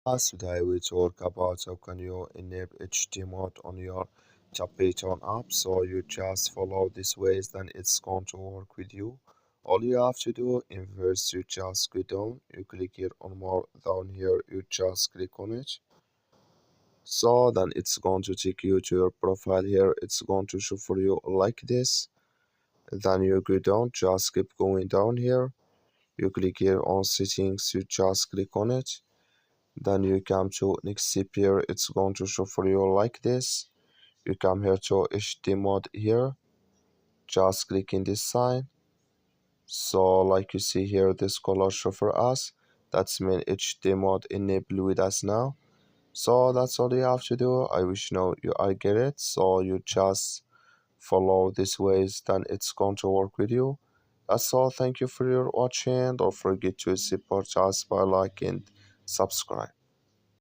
Today we talk about how can you enable HD mode on your Tappytoon app. So you just follow these ways, then it's going to work with you. All you have to do, in first you just go down, you click here on more down here, you just click on it. So then it's going to take you to your profile here. It's going to show for you like this. Then you go down, just keep going down here. You click here on settings, you just click on it. Then you come to next step here, it's going to show for you like this. You come here to HD mode here, just click in this sign. So like you see here, this color show for us. That's mean HD mode enabled with us now. So that's all you have to do. I wish now you I get it. So you just follow these ways, then it's going to work with you. That's all. Thank you for your watching. Don't forget to support us by liking, subscribe.